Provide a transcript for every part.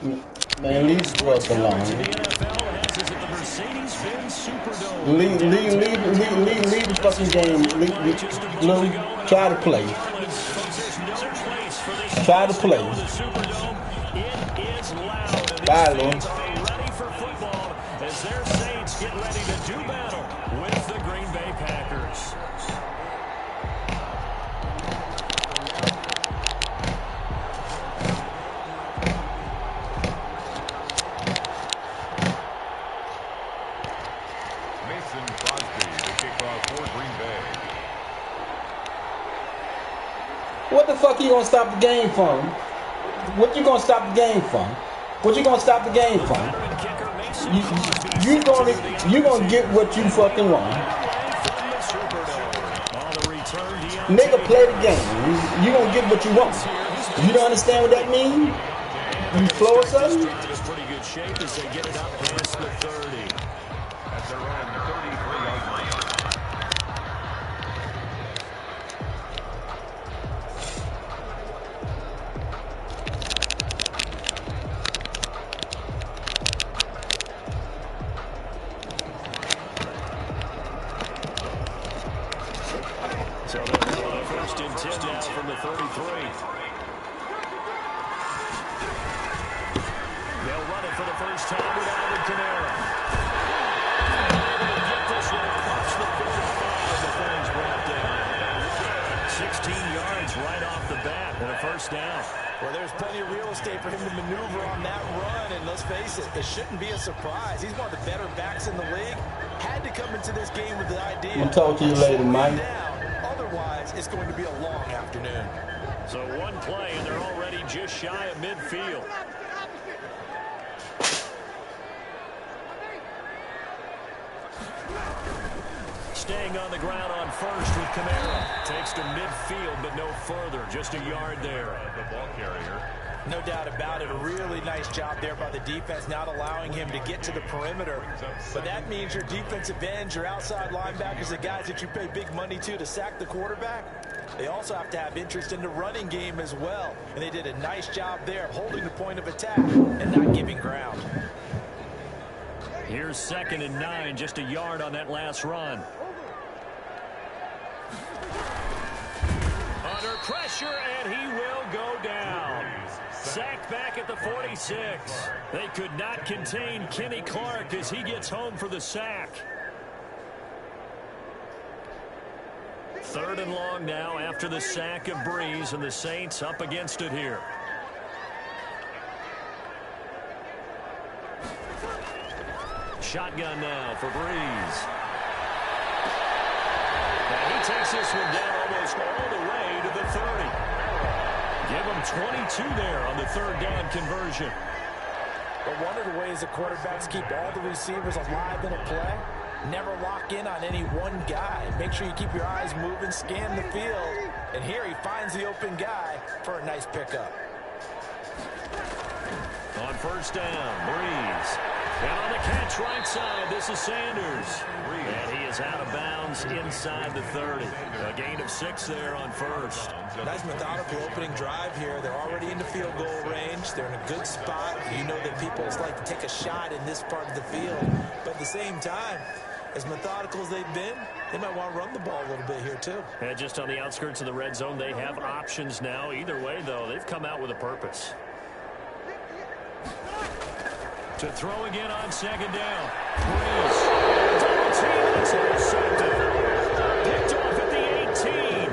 Man, leave Russ alone. Leave the fucking game. Lou, try to play. Try to play. Bye, Lou. Ready for football as their Saints get ready to do battle with the Green Bay Packers. What the fuck you gonna stop the game from? What you gonna stop the game from? What you gonna stop the game from? You gonna get what you fucking want. Nigga, play the game. You gonna get what you want. You don't understand what that means? You slow or something? Pretty good shape as they get it up past the 30. At their own 33-yard line. So the first and 10 now from the 33. They'll run it for the first time with Alvin Kamara. Get this one across the 45 before he's brought down. 16 yards right off the bat and a first down. Well, there's plenty of real estate for him to maneuver on that run, and let's face it, it shouldn't be a surprise. He's one of the better backs in the league. Had to come into this game with the idea. I'll talk to you later, Mike. Otherwise, it's going to be a long afternoon. So one play, and they're already just shy of midfield. Staying on the ground on first with Kamara. Takes to midfield, but no further. Just a yard there. The ball carrier. No doubt about it. A really nice job there by the defense, not allowing him to get to the perimeter. But that means your defensive ends, your outside linebackers, the guys that you pay big money to sack the quarterback, they also have to have interest in the running game as well. And they did a nice job there of holding the point of attack and not giving ground. Here's 2nd and 9, just a yard on that last run. Under pressure, and he will go down. Sacked back at the 46. They could not contain Kenny Clark as he gets home for the sack. 3rd and long now after the sack of Breeze, and the Saints up against it here. Shotgun now for Breeze. And he takes this one down almost all the way to the 30. Give him 22 there on the 3rd down conversion. But one of the ways the quarterbacks keep all the receivers alive in a play, never lock in on any one guy. Make sure you keep your eyes moving, scan the field. And here he finds the open guy for a nice pickup. On 1st down, Breeze. And on the catch right side, this is Sanders. And he is out of bounds inside the 30. A gain of 6 there on 1st. Nice methodical opening drive here. They're already into field goal range. They're in a good spot. You know that people like to take a shot in this part of the field. But at the same time, as methodical as they've been, they might want to run the ball a little bit here too. And just on the outskirts of the red zone, they have options now. Either way, though, they've come out with a purpose. To throw again on 2nd down. Breeze. Double team. It's intercepted. Picked off at the 18.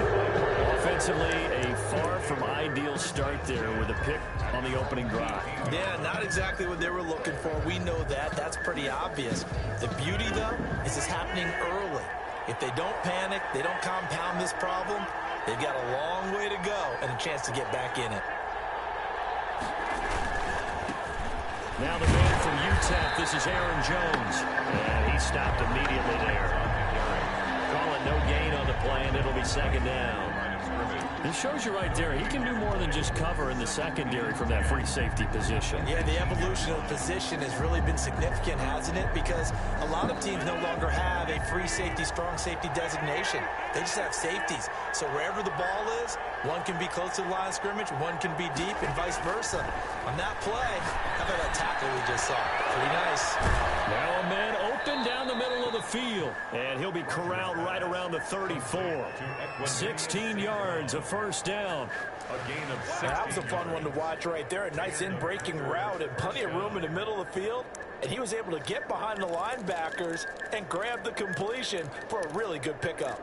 Offensively, a far from ideal start there with a pick on the opening drive. Yeah, not exactly what they were looking for. We know that. That's pretty obvious. The beauty, though, is it's happening early. If they don't panic, they don't compound this problem, they've got a long way to go and a chance to get back in it. Now the man from UTEP, this is Aaron Jones. And he stopped immediately there. Calling no gain on the play, and it'll be 2nd down. This shows you right there, he can do more than just cover in the secondary from that free safety position. Yeah, the evolution of the position has really been significant, hasn't it? Because a lot of teams no longer have a free safety, strong safety designation. They just have safeties. So wherever the ball is, one can be close to the line of scrimmage, one can be deep, and vice versa. On that play, how exactly what we just saw. Pretty nice. Now a man open down the middle of the field. And he'll be corralled right around the 34. 16 yards, a first down. That was a fun one to watch right there. A nice in-breaking route and plenty of room in the middle of the field. And he was able to get behind the linebackers and grab the completion for a really good pickup.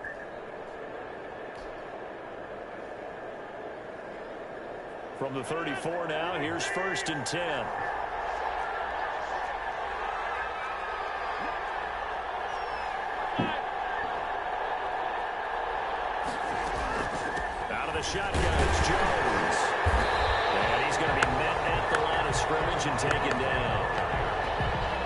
From the 34 now, here's 1st and 10. Out of the shotgun, it's Jones. And he's going to be met at the line of scrimmage and taken down.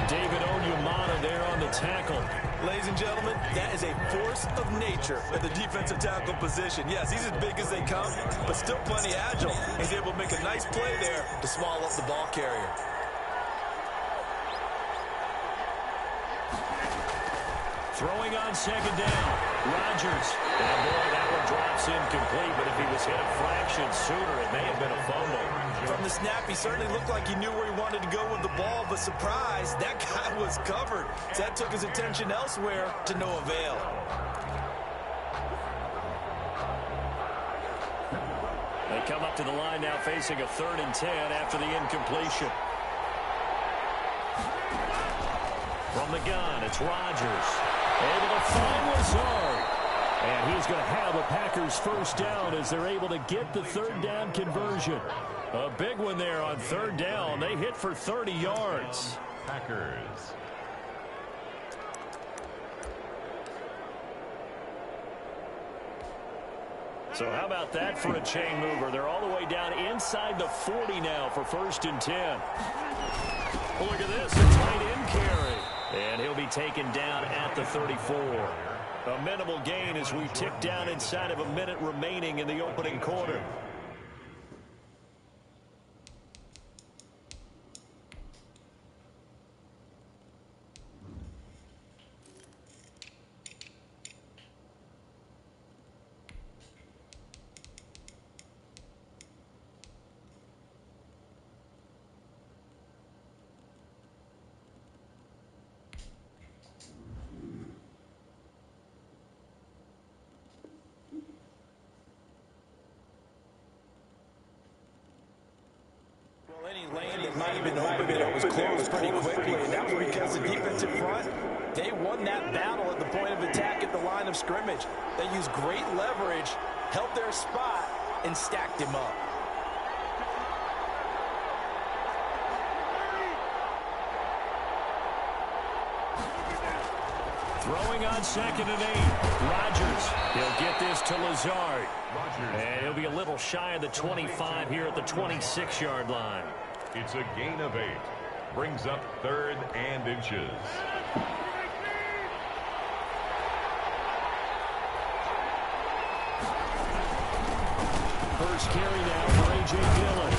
David Onyemata there on the tackle. Ladies and gentlemen, that is a force of nature at the defensive tackle position. Yes, he's as big as they come, but still plenty agile. He's able to make a nice play there to swallow up the ball carrier. Throwing on 2nd down, Rodgers. And boy, that one drops incomplete, but if he was hit a fraction sooner, it may have been a fumble. From the snap, he certainly looked like he knew where he wanted to go with the ball, but surprise, that guy was covered. So that took his attention elsewhere to no avail. They come up to the line now facing a 3rd and 10 after the incompletion. From the gun, it's Rodgers. Able to find Lazard. And he's going to have a Packers first down as they're able to get the 3rd down conversion. A big one there on 3rd down. They hit for 30 yards. Packers. So how about that for a chain mover? They're all the way down inside the 40 now for 1st and 10. Well, look at this, a tight end carry. And he'll be taken down at the 34. A minimal gain as we tick down inside of a minute remaining in the opening quarter. Any lane that might have been open, it was closed pretty quickly, and that was because the defensive front, they won that battle at the point of attack at the line of scrimmage. They used great leverage, held their spot, and stacked him up. Throwing on 2nd and 8. Rodgers. He'll get this to Lazard. And he'll be a little shy of the 25 here at the 26-yard line. It's a gain of 8. Brings up 3rd and inches. First carry now for A.J. Dillon.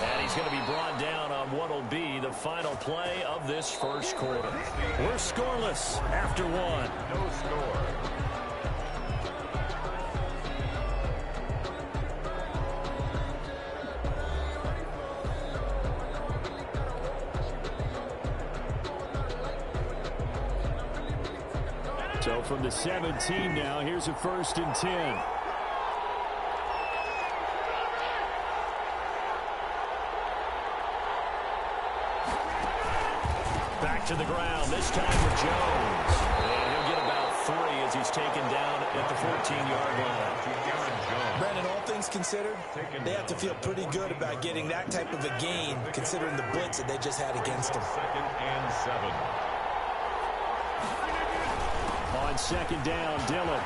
And he's going to be brought down on what will be the final play of this first quarter. We're scoreless after 1. No score. So from the 17 now, here's a 1st and 10. Back to the ground, this time for Jones. And he'll get about 3 as he's taken down at the 14-yard line. Brandon, all things considered, they have to feel pretty good about getting that type of a gain, considering the blitz that they just had against them. 2nd and 7. On 2nd down, Dillon.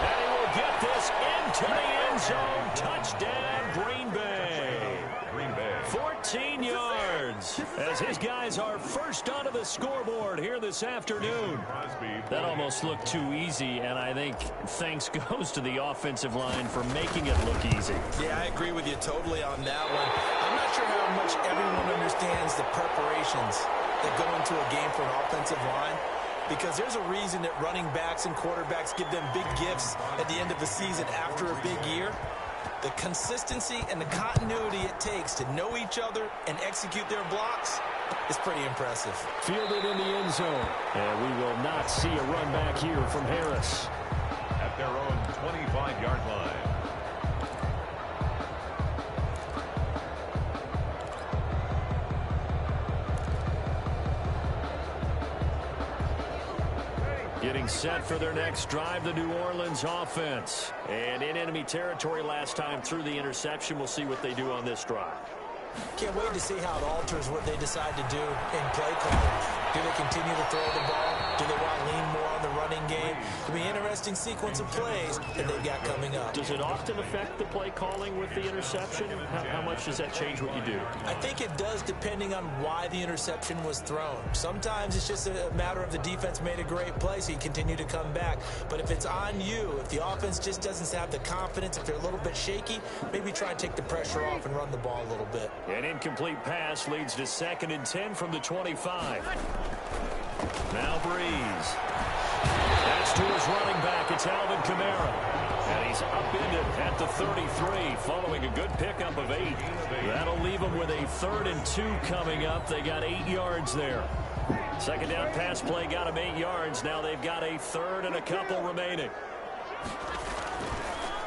And he will get this into the end zone. Touchdown, Green Bay. Green Bay. 14 yards as his guys are first onto the scoreboard here this afternoon. That almost looked too easy, and I think thanks goes to the offensive line for making it look easy. Yeah, I agree with you totally on that one. I'm not sure how much everyone understands the preparations that go into a game for an offensive line, because there's a reason that running backs and quarterbacks give them big gifts at the end of the season after a big year. The consistency and the continuity it takes to know each other and execute their blocks is pretty impressive. Fielded in the end zone. And we will not see a run back here from Harris. At their own 25-yard line. Getting set for their next drive, the New Orleans offense. And in enemy territory last time through the interception. We'll see what they do on this drive. Can't wait to see how it alters what they decide to do in play calling. Do they continue to throw the ball? Do they want to lean more on the running game? It'll be an interesting sequence of plays that they've got coming up. Does it often affect the play calling with the interception? How much does that change what you do? I think it does, depending on why the interception was thrown. Sometimes it's just a matter of the defense made a great play, so you continue to come back. But if it's on you, if the offense just doesn't have the confidence, if they're a little bit shaky, maybe try and take the pressure off and run the ball a little bit. An incomplete pass leads to 2nd and 10 from the 25. Now Breeze. That's to his running back. It's Alvin Kamara. And he's upended at the 33 following a good pickup of 8. That'll leave them with a 3rd and 2 coming up. They got 8 yards there. Second down pass play got them 8 yards. Now they've got a 3rd and a couple remaining.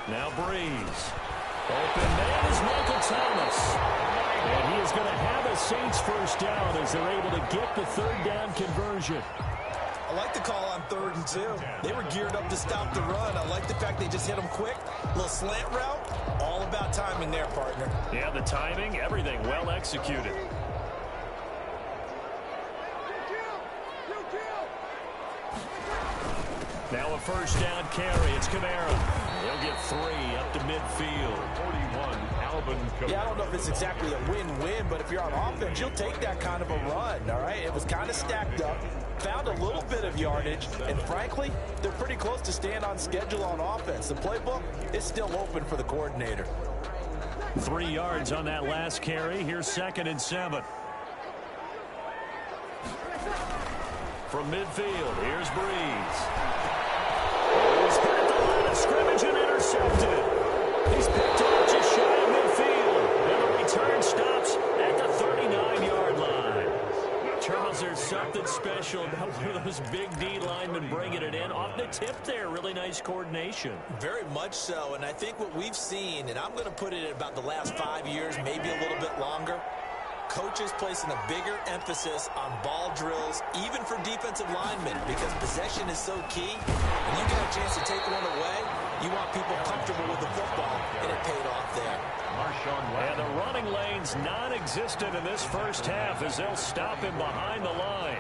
Now Breeze. Open man is Michael Thomas. And he is going to have a Saints first down as they're able to get the 3rd down conversion. I like the call on 3rd and 2. They were geared up to stop the run. I like the fact they just hit them quick. A little slant route. All about timing there, partner. Yeah, the timing, everything well executed. Now a first down carry. It's Kamara. He'll get 3 up to midfield. 41, Alvin Kamara. Yeah, I don't know if it's exactly a win-win, but if you're on offense, you'll take that kind of a run, all right? It was kind of stacked up, found a little bit of yardage, and frankly, they're pretty close to staying on schedule on offense. The playbook is still open for the coordinator. 3 yards on that last carry. Here's 2nd and 7. From midfield, here's Breeze. He's hit at the line of scrimmage and intercepted. He's picked off just shy of midfield. And the return stops at the 39-yard line. Charles, there's something special about one of those big D linemen bringing it in. Off the tip there, really nice coordination. Very much so, and I think what we've seen, and I'm going to put it at about the last 5 years, maybe a little bit longer, coaches placing a bigger emphasis on ball drills, even for defensive linemen, because possession is so key. When you get a chance to take one away, you want people comfortable with the football, and it paid off there. And the running lane's non-existent in this first half as they'll stop him behind the line.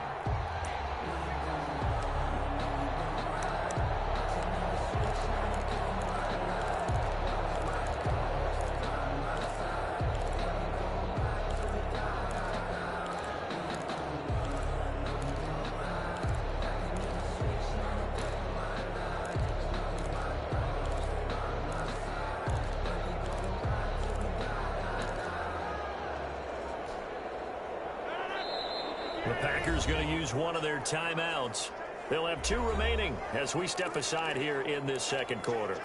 The Packers going to use one of their timeouts. They'll have 2 remaining as we step aside here in this second quarter.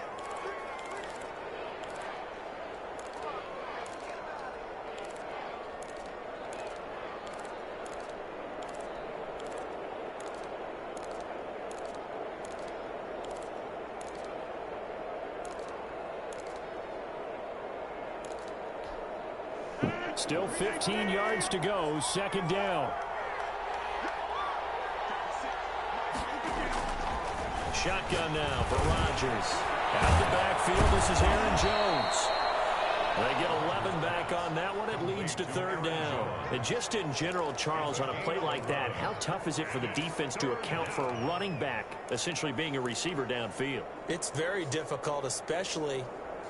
Still 15 yards to go, second down. Shotgun now for Rodgers. Out the backfield, this is Aaron Jones. They get 11 back on that one. It leads to 3rd down. And just in general, Charles, on a play like that, how tough is it for the defense to account for a running back essentially being a receiver downfield? It's very difficult, especially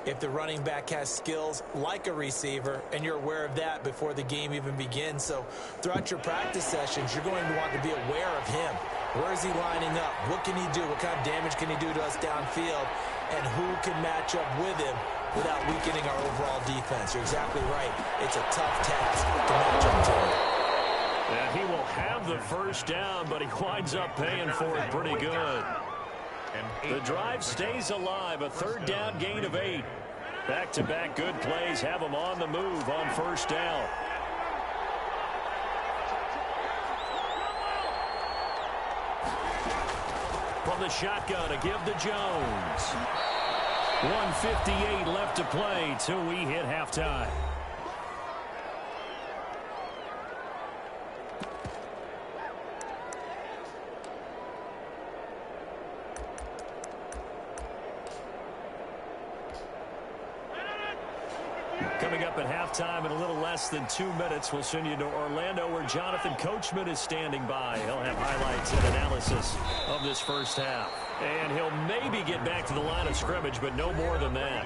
if the running back has skills like a receiver, and you're aware of that before the game even begins. So throughout your practice sessions, you're going to want to be aware of him. Where is he lining up? What can he do? What kind of damage can he do to us downfield? And who can match up with him without weakening our overall defense? You're exactly right. It's a tough task to match up to him. And he will have the first down, but he winds up paying for it pretty good. The drive stays alive, a 3rd down gain of 8. Back-to-back good plays have them on the move on first down. From the shotgun, a give to Jones. 1:58 left to play till we hit halftime. Coming up at halftime in a little less than 2 minutes, we'll send you to Orlando where Jonathan Coachman is standing by. He'll have highlights and analysis of this first half. And he'll maybe get back to the line of scrimmage, but no more than that.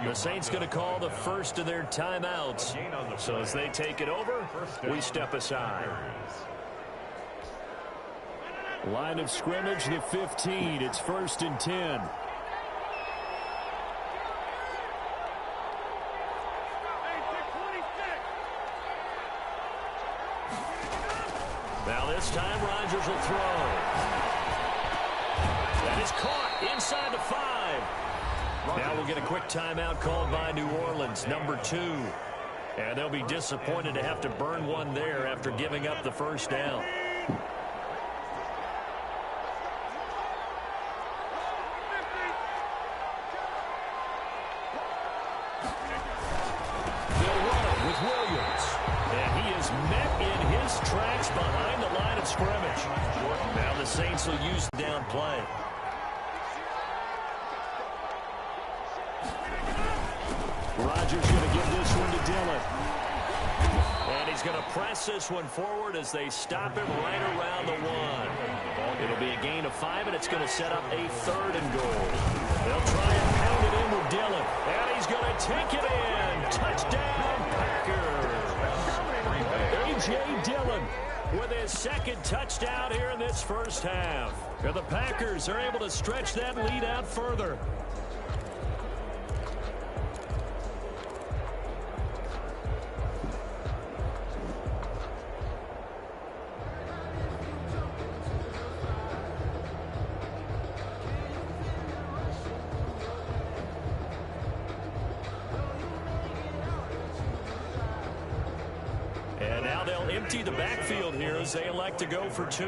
The Saints going to call the first of their timeouts. So as they take it over, we step aside. Line of scrimmage, the 15. It's 1st and 10. Now this time Rodgers will throw. That is caught inside the 5. Now we'll get a quick timeout called by New Orleans, number 2. And they'll be disappointed to have to burn one there after giving up the first down. They'll run it with Williams. And he is met in his tracks behind the line of scrimmage. Now the Saints will use the down play. Rodgers going to give this one to Dillon. And he's going to press this one forward as they stop him right around the 1. It'll be a gain of 5, and it's going to set up a 3rd and goal. They'll try and pound it in with Dillon. And he's going to take it in. Touchdown, Packers. A.J. Dillon with his 2nd touchdown here in this first half. And the Packers are able to stretch that lead out further. And now they'll empty the backfield here as they elect to go for 2.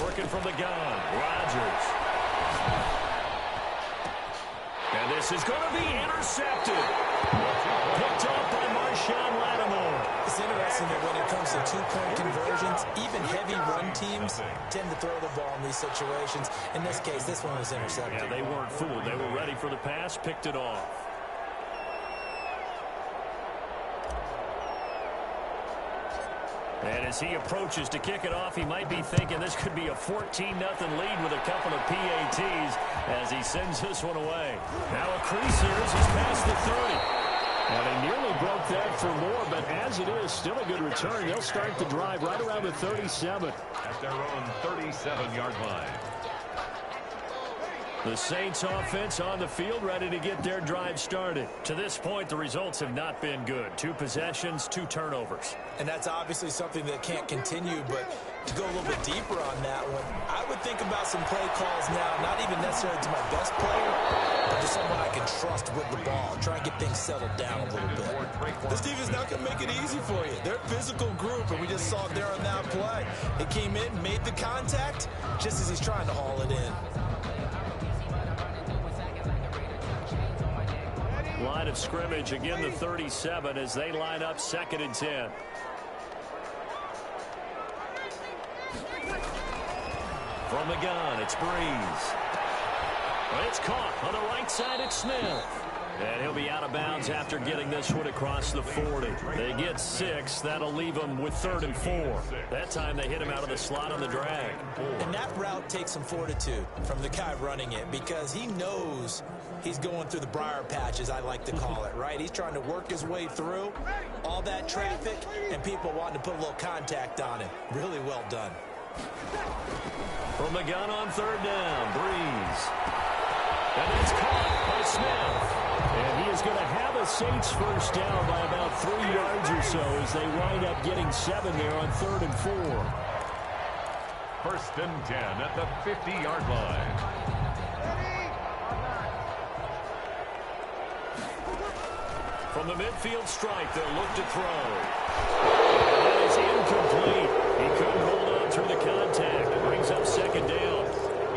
Working from the gun, Rodgers. And this is going to be intercepted. Picked up by Marshawn Lattimore. It's interesting that when it comes to 2-point conversions, even heavy run teams tend to throw the ball in these situations. In this case, this one was intercepted. Yeah, they weren't fooled. They were ready for the pass, picked it off. And as he approaches to kick it off, he might be thinking this could be a 14-0 lead with a couple of PATs as he sends this one away. Now a crease here as he's past the 30. Well, they nearly broke that for more, but as it is, still a good return. They'll start the drive right around the 37. At their own 37-yard line. The Saints offense on the field ready to get their drive started. To this point, the results have not been good. 2 possessions, 2 turnovers. And that's obviously something that can't continue, but to go a little bit deeper on that one, I would think about some play calls now, not even necessarily to my best player, but to someone I can trust with the ball. Try and get things settled down a little bit. This defense not going to make it easy for you. They're a physical group, and we just saw it there on that play. It came in, made the contact, just as he's trying to haul it in. Line of scrimmage, again the 37 as they line up 2nd and 10. From the gun, it's Breeze. It's caught on the right side, it's Smith. And he'll be out of bounds after getting this one across the 40. They get 6. That'll leave them with 3rd and 4. That time they hit him out of the slot on the drag. And that route takes some fortitude from the guy running it because he knows he's going through the briar patch, as I like to call it, right? He's trying to work his way through all that traffic and people wanting to put a little contact on him. Really well done. From the gun on 3rd down, Breeze. And it's caught by Smith. And he is going to have a Saints first down by about 3 yards or so as they wind up getting 7 there on 3rd and 4. 1st and 10 at the 50-yard line. From the midfield stripe, they'll look to throw. That is incomplete. He couldn't hold on through the contact. It brings up 2nd down.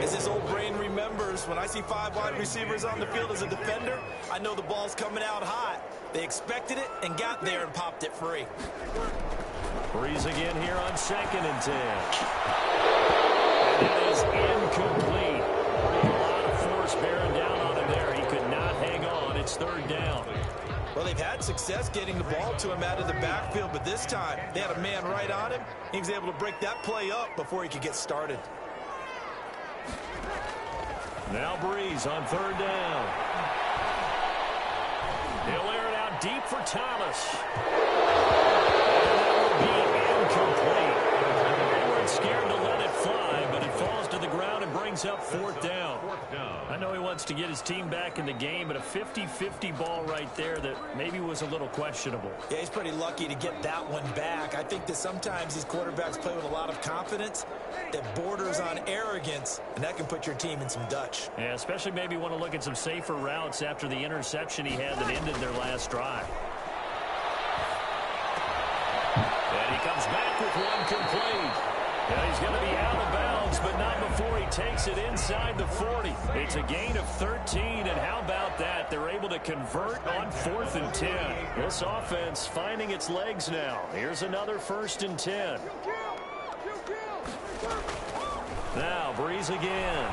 As his old brain remembers, when I see 5 wide receivers on the field as a defender, I know the ball's coming out hot. They expected it and got there and popped it free. Breeze again here on 2nd and 10. And that is incomplete. A lot of force bearing down on him there. He could not hang on. It's 3rd down. Well, they've had success getting the ball to him out of the backfield, but this time they had a man right on him. He was able to break that play up before he could get started. Now Breeze on 3rd down. He'll air it out deep for Thomas. And that will be incomplete. They weren't scared to let it fly, but it falls to the ground and brings up 4th down. I know he wants to get his team back in the game, but a 50-50 ball right there that maybe was a little questionable. Yeah, he's pretty lucky to get that one back. I think that sometimes these quarterbacks play with a lot of confidence that borders on arrogance, and that can put your team in some Dutch. Yeah, especially maybe want to look at some safer routes after the interception he had that ended their last drive. And he comes back with one complete. Now he's going to be out of bounds, but not before he takes it inside the 40. It's a gain of 13, and how about that? They're able to convert on 4th and 10. This offense finding its legs now. Here's another 1st and 10. Now Breeze again.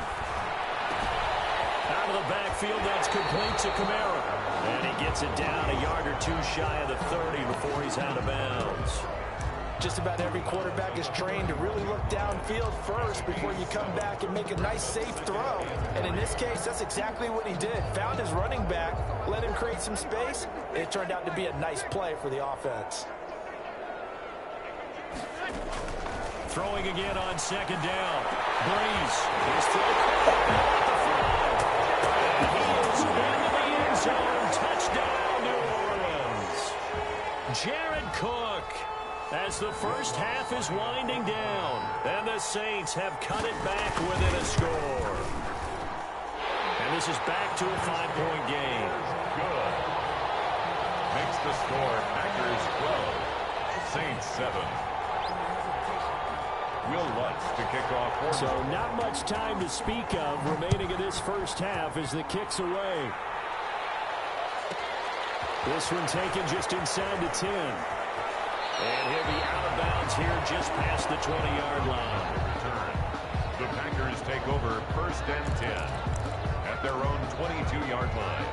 Out of the backfield, that's complete to Kamara. And he gets it down a yard or 2 shy of the 30 before he's out of bounds. Just about every quarterback is trained to really look downfield first before you come back and make a nice, safe throw. And in this case, that's exactly what he did. Found his running back, let him create some space, and it turned out to be a nice play for the offense. Throwing again on 2nd down. Breeze. He's thrown. He is into the end zone. Touchdown, New Orleans. Jared Cook. As the first half is winding down, and the Saints have cut it back within a score. And this is back to a 5-point game. Good. Makes the score Packers 12, Saints 7. Will Lutz to kick off. So not much time to speak of remaining in this first half as the kick's away. This one taken just inside the 10. And he'll be out of bounds here just past the 20-yard line. Return. The Packers take over 1st and 10 at their own 22-yard line.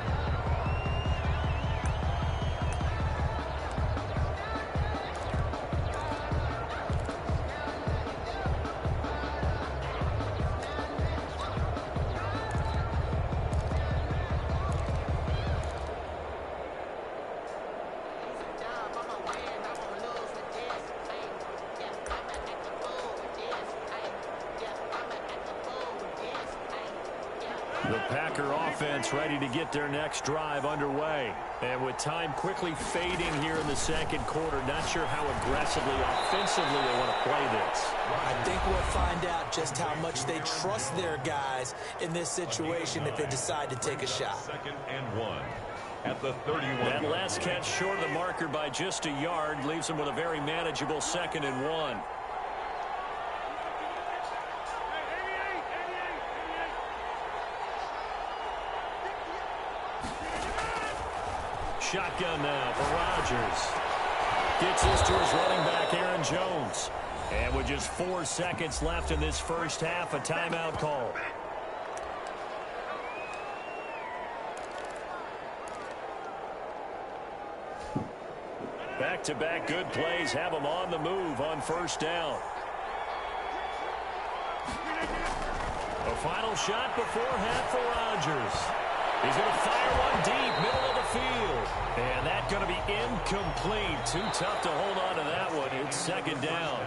The Packer offense ready to get their next drive underway. And with time quickly fading here in the 2nd quarter, not sure how aggressively, offensively they want to play this. I think we'll find out just how much they trust their guys in this situation if they decide to take a shot. 2nd and 1 at the 31. That last catch short of the marker by just a yard leaves them with a very manageable 2nd and 1. Shotgun now for Rodgers. Gets this to his running back, Aaron Jones. And with just 4 seconds left in this first half, a timeout call. Back-to-back good plays have them on the move on 1st down. A final shot before half for Rodgers. He's going to fire one deep, middle of the field. And that's going to be incomplete. Too tough to hold on to that one. It's 2nd down.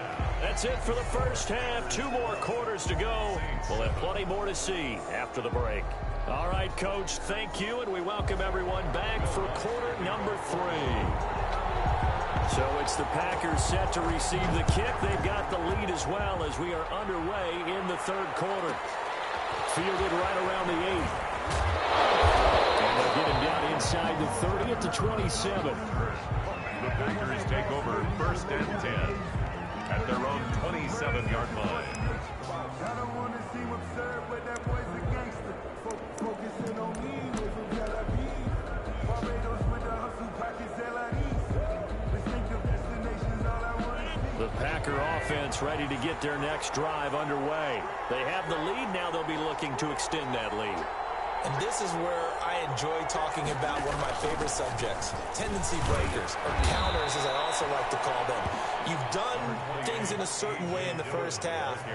That's it for the first half. 2 more quarters to go. We'll have plenty more to see after the break. All right, Coach, thank you, and we welcome everyone back for quarter number 3. So it's the Packers set to receive the kick. They've got the lead as well as we are underway in the third quarter. Fielded right around the 8. And they'll get him down inside the 30 at the 27. The Packers take over first and 10 at their own 27-yard line. I don't want to seem absurd, but that boy's a gangster. Focusing on me, we're from Tel Aviv. Barbados with the hustle, pockets LIDs. Distinctive destinations, all I want to see. The Packer offense ready to get their next drive underway. They have the lead. Now they'll be looking to extend that lead. And this is where I enjoy talking about one of my favorite subjects, tendency breakers, or counters as I also like to call them. You've done things in a certain way in the first half,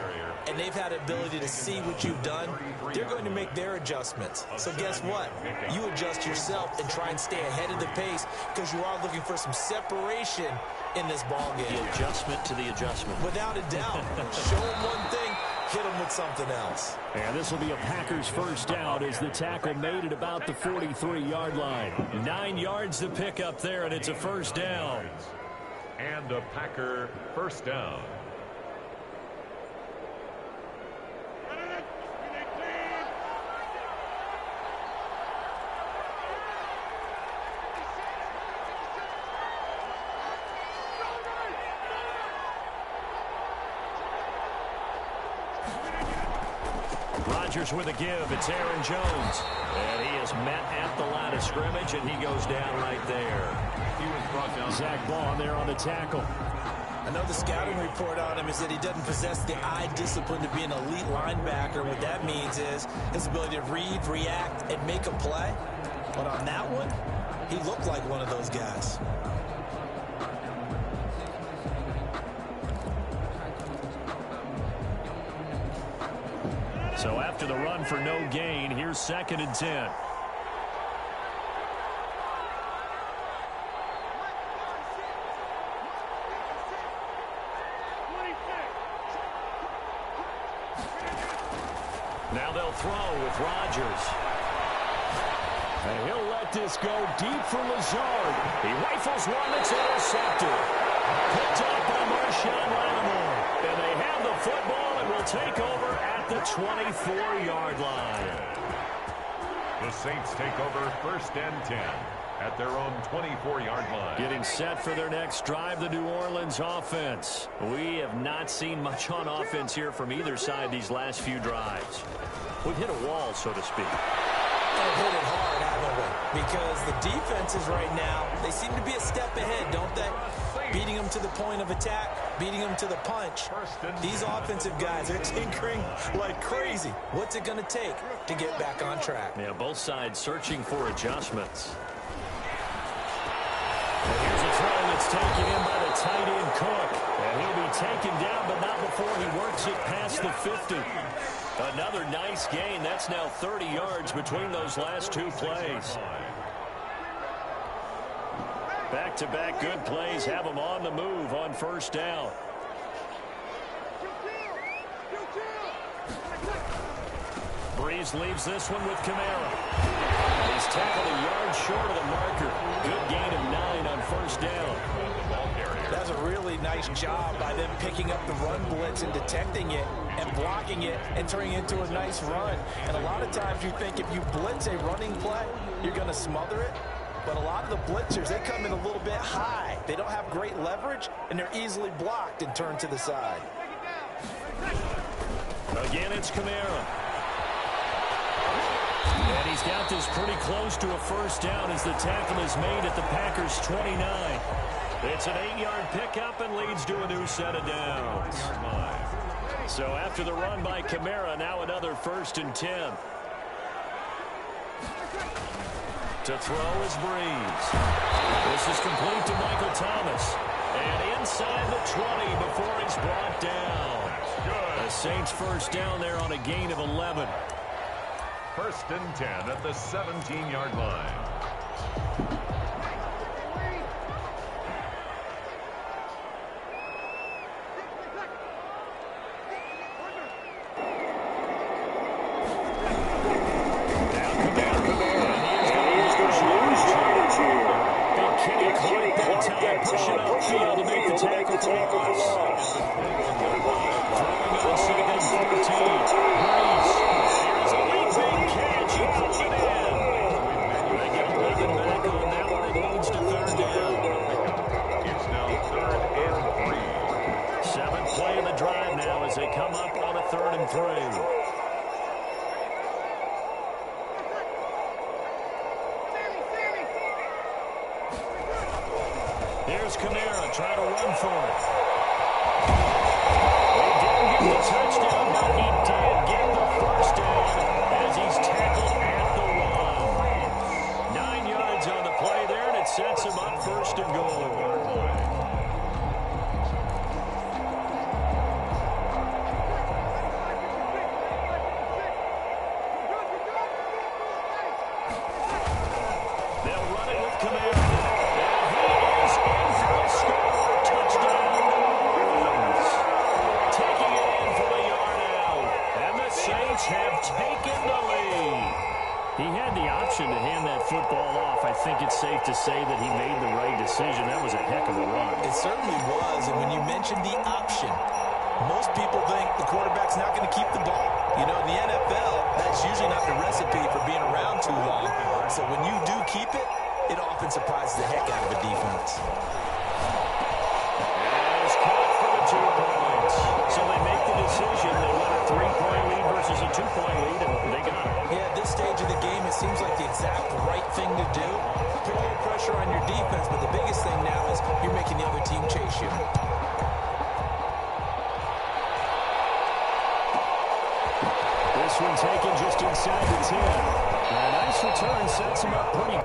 and they've had the ability to see what you've done. They're going to make their adjustments. So guess what? You adjust yourself and try and stay ahead of the pace because you are looking for some separation in this ball game. The adjustment to the adjustment. Without a doubt. Show them one thing, hit them with something else. And this will be a Packers first down as the tackle made at about the 43-yard line. 9 yards to pick up there, and it's a first down. And a Packer first down. Rodgers with a give. It's Aaron Jones. And he is met at the line of scrimmage, and he goes down right there. He was brought down. Zach Baugh there on the tackle. I know the scouting report on him is that he doesn't possess the eye discipline to be an elite linebacker. What that means is his ability to read, react, and make a play. But on that one, he looked like one of those guys. So after the run for no gain, here's 2nd and 10. Now they'll throw with Rodgers. And he'll let this go deep for Lazard. He rifles one that's intercepted. Picked up by Marshawn Lattimore. And they have the football and will take over at the 24-yard line. The Saints take over first and 10 at their own 24-yard line. Getting set for their next drive, the New Orleans offense. We have not seen much on offense here from either side these last few drives. We've hit a wall, so to speak. They've hit it hard, haven't we? Because the defenses right now, they seem to be a step ahead, don't they? Beating them to the point of attack, beating them to the punch. These offensive guys are tinkering like crazy. What's it going to take to get back on track? Yeah, both sides searching for adjustments. And here's a throw that's taken in by the tight end Cook. And he'll be taken down, but not before he works it past the 50. Another nice gain. That's now 30 yards between those last two plays. Back-to-back good plays have them on the move on first down. Breeze leaves this one with Kamara. He's tackled a yard short of the marker. Good gain of 9 on first down. That's a really nice job by them picking up the run blitz and detecting it and blocking it and turning it into a nice run. And a lot of times you think if you blitz a running play, you're going to smother it. But a lot of the blitzers, they come in a little bit high. They don't have great leverage, and they're easily blocked and turned to the side. Again, it's Kamara. And he's got this pretty close to a first down as the tackle is made at the Packers' 29. It's an 8-yard pickup and leads to a new set of downs. So after the run by Kamara, now another 1st and 10. To throw is Breeze. This is complete to Michael Thomas. And inside the 20 before it's brought down. The Saints first down there on a gain of 11. 1st and 10 at the 17-yard line. pushing upfield to make the tackle for loss. Throwing on second and 14. Breeze. Here's a leaping catch. He pulled it in. They get 11 back on that one. It leads to third down. It's now 3rd and 3. Seventh play of the drive now as they come up on a 3rd and 3. Here's Kamara trying to run for it. He didn't get the touchdown, but he did get the first down as he's tackled at the 1. 9 yards on the play there, and it sets him up 1st and goal. They'll run it with Kamara. Have taken the lead. He had the option to hand that football off. I think it's safe to say that he made the right decision. That was a heck of a run. It certainly was, and when you mentioned the option, most people think the quarterback's not going to keep the ball. You know, in the NFL, that's usually not the recipe for being around too long. So when you do keep it, it often surprises the heck out of a defense. And it's caught for the 2 points. So they make the decision. They want a 3-point lead versus a 2-point lead, and they got it. Yeah, at this stage of the game, it seems like the exact right thing to do. Put a little pressure on your defense, but the biggest thing now is you're making the other team chase you. This one taken just inside the 10. A nice return sets him up pretty.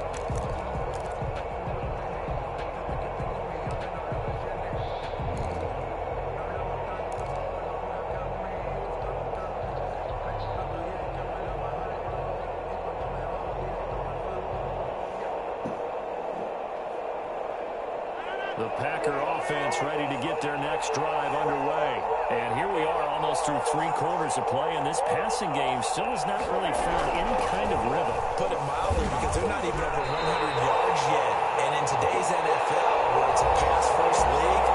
The Packer offense ready to get their next drive underway. And here we are almost through 3 quarters of play, and this passing game still has not really found any kind of rhythm. Put it mildly, because they're not even over 100 yards yet. And in today's NFL, where it's a pass-first league,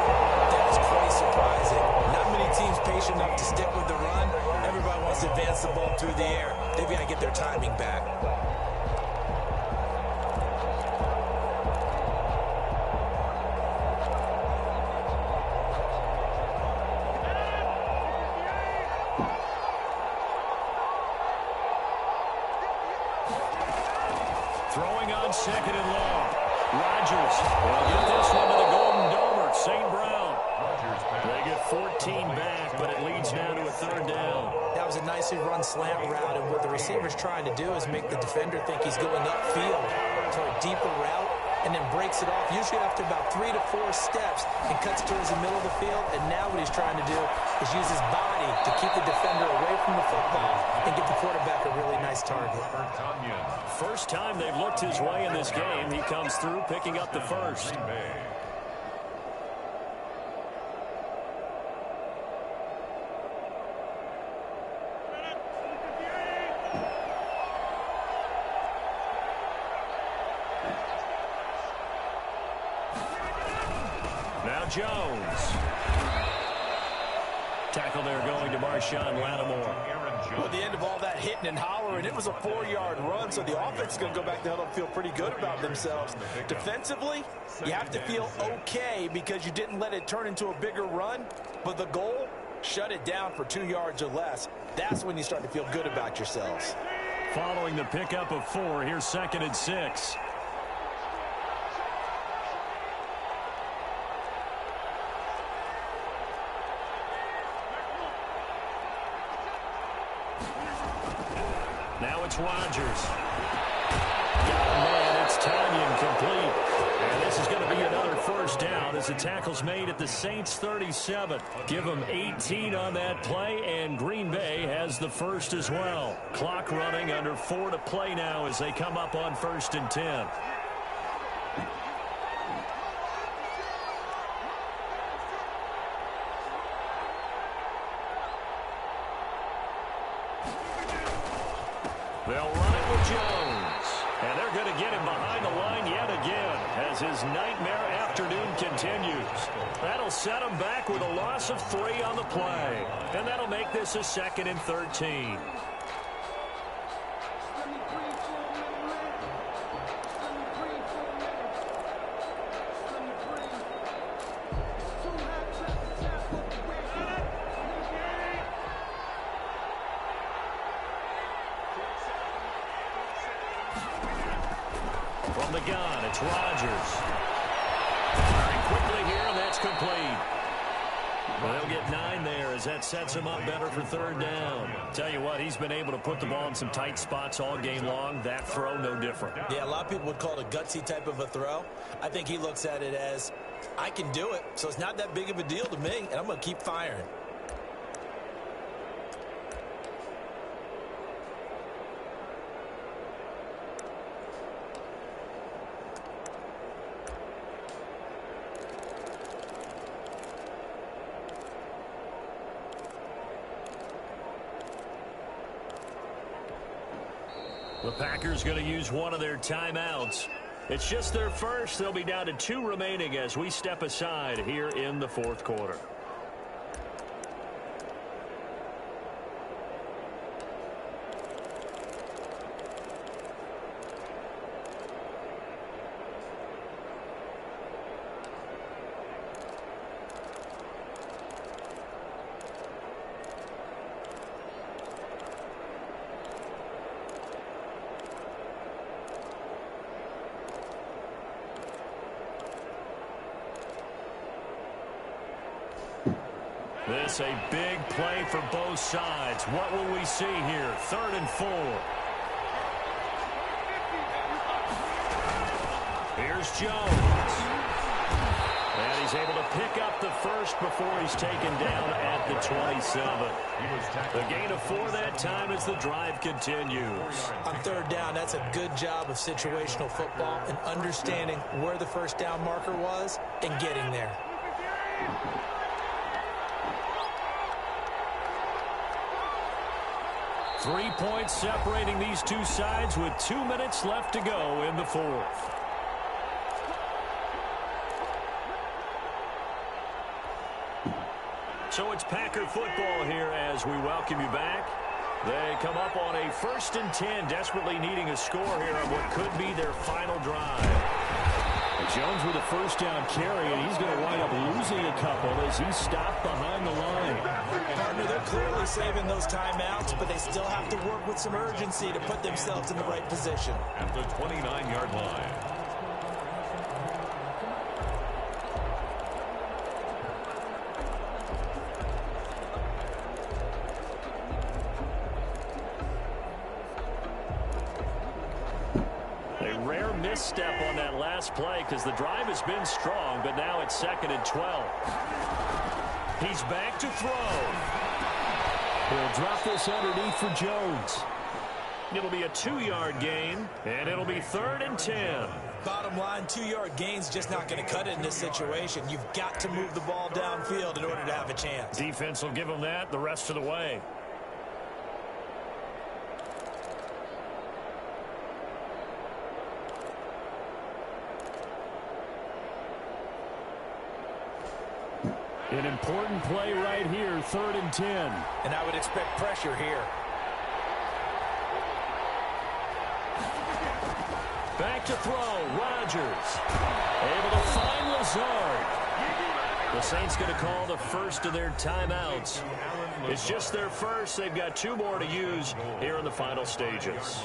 that is quite surprising. Not many teams patient enough to stick with the run. Everybody wants to advance the ball through the air. They've got to get their timing back. Throwing on second and long. Rodgers will get this one to the Golden Domer. St. Brown. They get 14 back, but it leads now to a 3rd down. That was a nicely run slant route, and what the receiver's trying to do is make the defender think he's going upfield to a deeper route, and then breaks it off, usually after about 3 to 4 steps, and cuts towards the middle of the field. And now what he's trying to do is use his body to keep the defender away from the football and get the quarterback a really nice target. First time they've looked his way in this game. He comes through picking up the first. Now Jones. Tackle there going to Marshawn Lattimore. Well, at the end of all that hitting and hollering, it was a 4-yard run, so the offense is going to go back to huddle and feel pretty good about themselves. Defensively, you have to feel okay because you didn't let it turn into a bigger run, but the goal, shut it down for 2 yards or less. That's when you start to feel good about yourselves. Following the pickup of 4, here's 2nd and 6. Now it's Rodgers. Got a man. It's Tanyan complete. And this is going to be another 1st down as the tackle's made at the Saints' 37. Give them 18 on that play, and Green Bay has the first as well. Clock running under 4 to play now as they come up on 1st and 10. They'll run it with Jones. And they're going to get him behind the line yet again as his nightmare afternoon continues. That'll set him back with a loss of 3 on the play. And that'll make this a 2nd and 13. From the gun, it's Rodgers. Very quickly here, and that's complete. Well, they'll get 9 there as that sets him up better for 3rd down. Tell you what, he's been able to put the ball in some tight spots all game long. That throw, no different. Yeah, a lot of people would call it a gutsy type of a throw. I think he looks at it as, I can do it, so it's not that big of a deal to me, and I'm going to keep firing. The Packers going to use one of their timeouts. It's just their first. They'll be down to 2 remaining as we step aside here in the 4th quarter. This a big play for both sides. What will we see here? 3rd and 4. Here's Jones. And he's able to pick up the first before he's taken down at the 27. The gain of 4 that time as the drive continues. On 3rd down, that's a good job of situational football and understanding where the first down marker was and getting there. Three points separating these two sides with 2 minutes left to go in the 4th. So it's Packer football here as we welcome you back. They come up on a 1st and 10, desperately needing a score here on what could be their final drive. Jones with a 1st down carry, and he's going to wind up losing a couple as he's stopped behind the line. Partner, they're clearly saving those timeouts, but they still have to work with some urgency to put themselves in the right position. At the 29-yard line. Misstep on that last play because the drive has been strong, but now it's 2nd and 12. He's back to throw. He'll drop this underneath for Jones. It'll be a 2-yard gain, and it'll be 3rd and 10. Bottom line, 2-yard gain's just not going to cut it in this situation. You've got to move the ball downfield in order to have a chance. Defense will give them that the rest of the way. An important play right here, 3rd and 10. And I would expect pressure here. Back to throw, Rodgers. Able to find Lazard. The Saints going to call the first of their timeouts. It's just their first. They've got 2 more to use here in the final stages.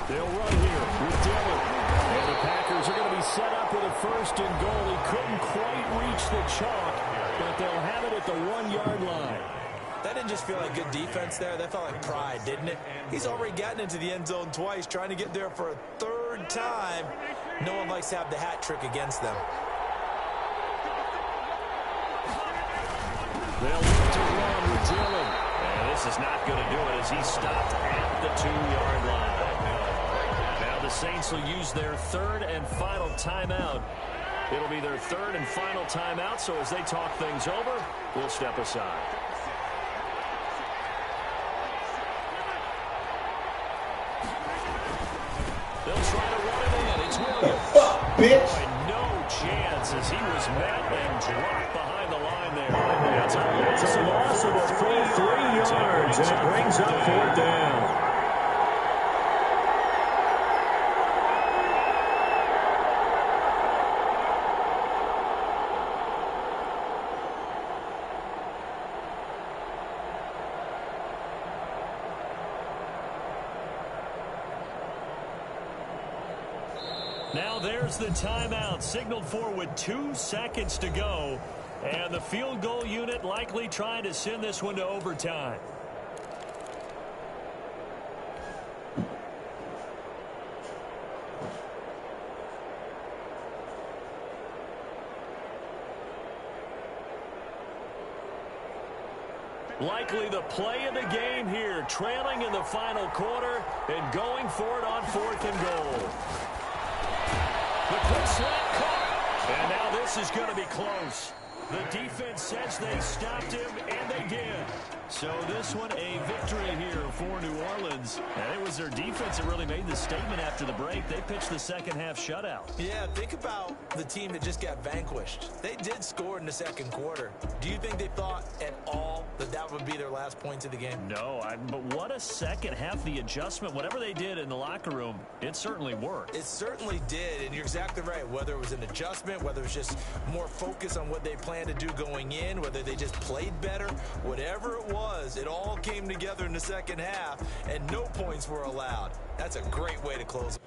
They'll run here with Dillon. And the Packers are going to be set up with a 1st and goal. He couldn't quite reach the chalk, but they'll have it at the 1-yard line. That didn't just feel like good defense there. That felt like pride, didn't it? He's already gotten into the end zone twice, trying to get there for a 3rd time. No one likes to have the hat trick against them. They'll look to run with Dillon. And this this is not going to do it as he stopped at the 2-yard line. Now the Saints will use their third and final timeout. It'll be their third and final timeout, so as they talk things over, we'll step aside. They'll try to run it in. It's Williams. Fuck, bitch. No chance as he was met and dropped behind the line there. That's a loss of a full 3 yards, and it brings up 4th down. Now there's the timeout signaled for with 2 seconds to go. And the field goal unit likely trying to send this one to overtime. Likely the play of the game here, trailing in the final quarter and going for it on 4th and goal. The quick slant caught. And now this is going to be close. The defense says they stopped him, and they did. So this one a victory here for New Orleans. And it was their defense that really made the statement after the break. They pitched the second half shutout. Yeah, think about the team that just got vanquished. They did score in the second quarter. Do you think they thought at all that that would be their last points of the game? No, but what a second half. The adjustment, whatever they did in the locker room, it certainly worked. It certainly did, and you're exactly right. Whether it was an adjustment, whether it was just more focus on what they planned to do going in, whether they just played better, whatever it was, it all came together in the second half, and no points were allowed. That's a great way to close.